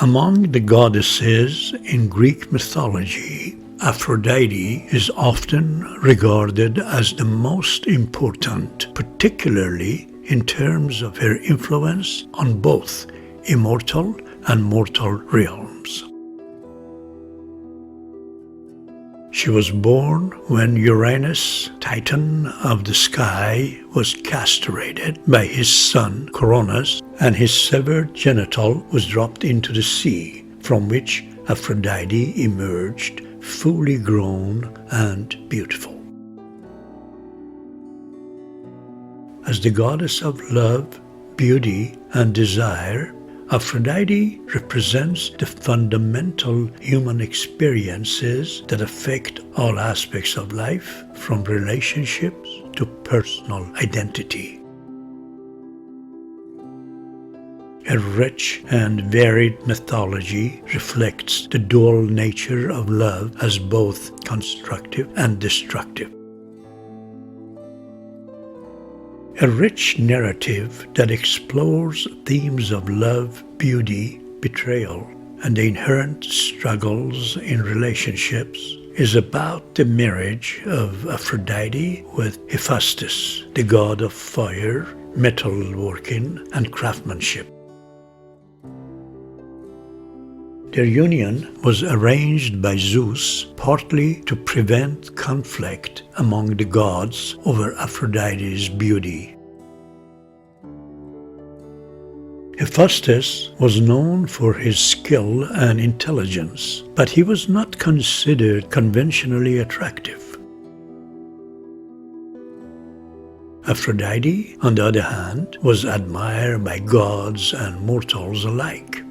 Among the goddesses in Greek mythology, Aphrodite is often regarded as the most important, particularly in terms of her influence on both immortal and mortal realms. She was born when Uranus, Titan of the sky, was castrated by his son Cronus, and his severed genital was dropped into the sea, from which Aphrodite emerged fully grown and beautiful. As the goddess of love, beauty, and desire, Aphrodite represents the fundamental human experiences that affect all aspects of life, from relationships to personal identity. A rich and varied mythology reflects the dual nature of love as both constructive and destructive. A rich narrative that explores themes of love, beauty, betrayal, and the inherent struggles in relationships is about the marriage of Aphrodite with Hephaestus, the god of fire, metalworking, and craftsmanship. Their union was arranged by Zeus partly to prevent conflict among the gods over Aphrodite's beauty. Hephaestus was known for his skill and intelligence, but he was not considered conventionally attractive. Aphrodite, on the other hand, was admired by gods and mortals alike.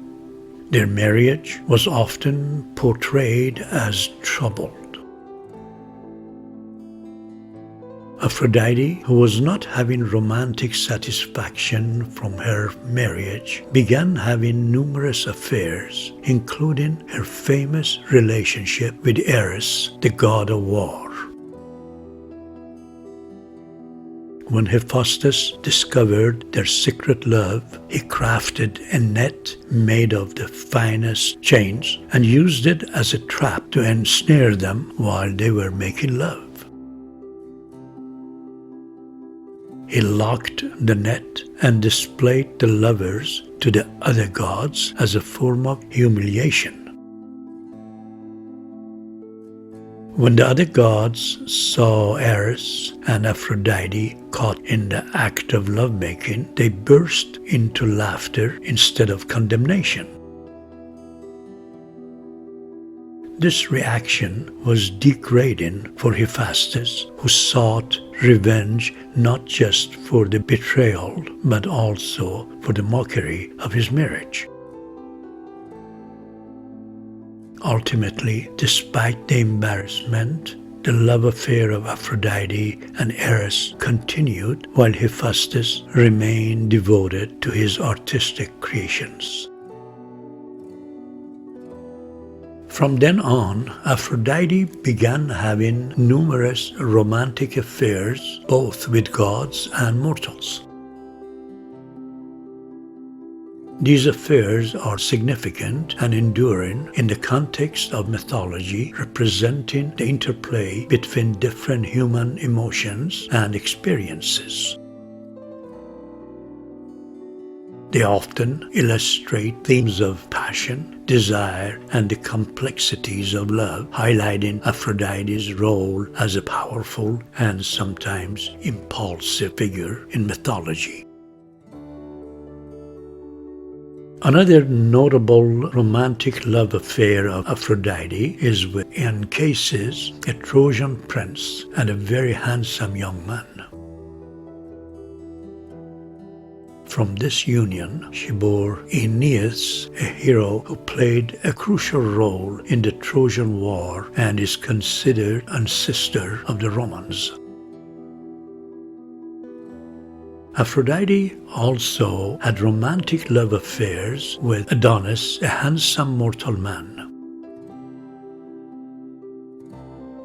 Their marriage was often portrayed as troubled. Aphrodite, who was not having romantic satisfaction from her marriage, began having numerous affairs, including her famous relationship with Eros, the god of war. When Hephaestus discovered their secret love, he crafted a net made of the finest chains and used it as a trap to ensnare them while they were making love. He locked the net and displayed the lovers to the other gods as a form of humiliation. When the other gods saw Eros and Aphrodite caught in the act of lovemaking, they burst into laughter instead of condemnation. This reaction was degrading for Hephaestus, who sought revenge not just for the betrayal, but also for the mockery of his marriage. Ultimately, despite the embarrassment, the love affair of Aphrodite and Eros continued while Hephaestus remained devoted to his artistic creations. From then on, Aphrodite began having numerous romantic affairs, both with gods and mortals. These affairs are significant and enduring in the context of mythology, representing the interplay between different human emotions and experiences. They often illustrate themes of passion, desire, and the complexities of love, highlighting Aphrodite's role as a powerful and sometimes impulsive figure in mythology. Another notable romantic love affair of Aphrodite is with Anchises, a Trojan prince and a very handsome young man. From this union, she bore Aeneas, a hero who played a crucial role in the Trojan War and is considered a sister of the Romans. Aphrodite also had romantic love affairs with Adonis, a handsome mortal man.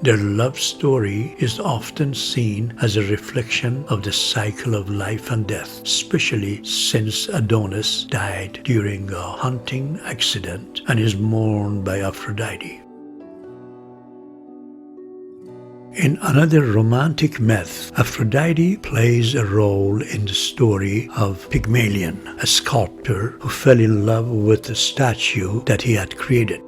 Their love story is often seen as a reflection of the cycle of life and death, especially since Adonis died during a hunting accident and is mourned by Aphrodite. In another romantic myth, Aphrodite plays a role in the story of Pygmalion, a sculptor who fell in love with the statue that he had created.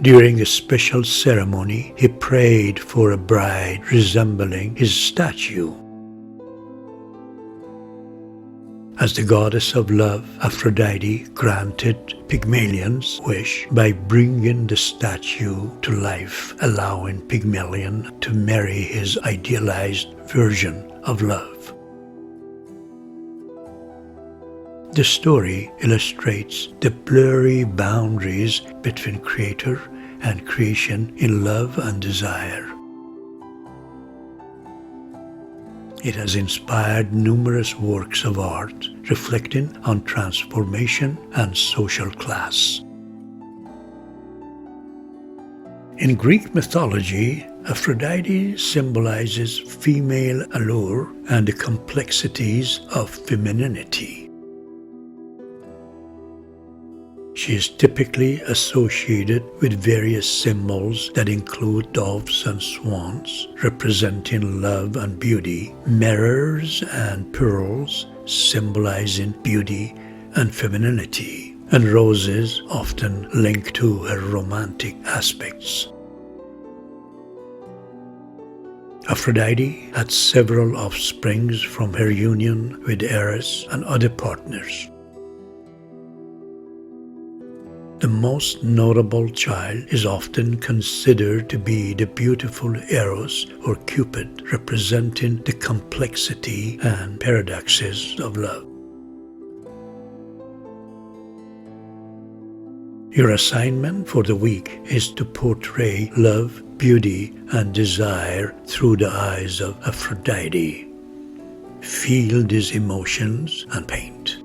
During a special ceremony, he prayed for a bride resembling his statue. As the goddess of love, Aphrodite granted Pygmalion's wish by bringing the statue to life, allowing Pygmalion to marry his idealized version of love. The story illustrates the blurry boundaries between creator and creation in love and desire. It has inspired numerous works of art reflecting on transformation and social class. In Greek mythology, Aphrodite symbolizes female allure and the complexities of femininity. She is typically associated with various symbols that include doves and swans, representing love and beauty, mirrors and pearls, symbolizing beauty and femininity, and roses, often linked to her romantic aspects. Aphrodite had several offsprings from her union with Eros and other partners. The most notable child is often considered to be the beautiful Eros or Cupid, representing the complexity and paradoxes of love. Your assignment for the week is to portray love, beauty, and desire through the eyes of Aphrodite. Feel these emotions and paint.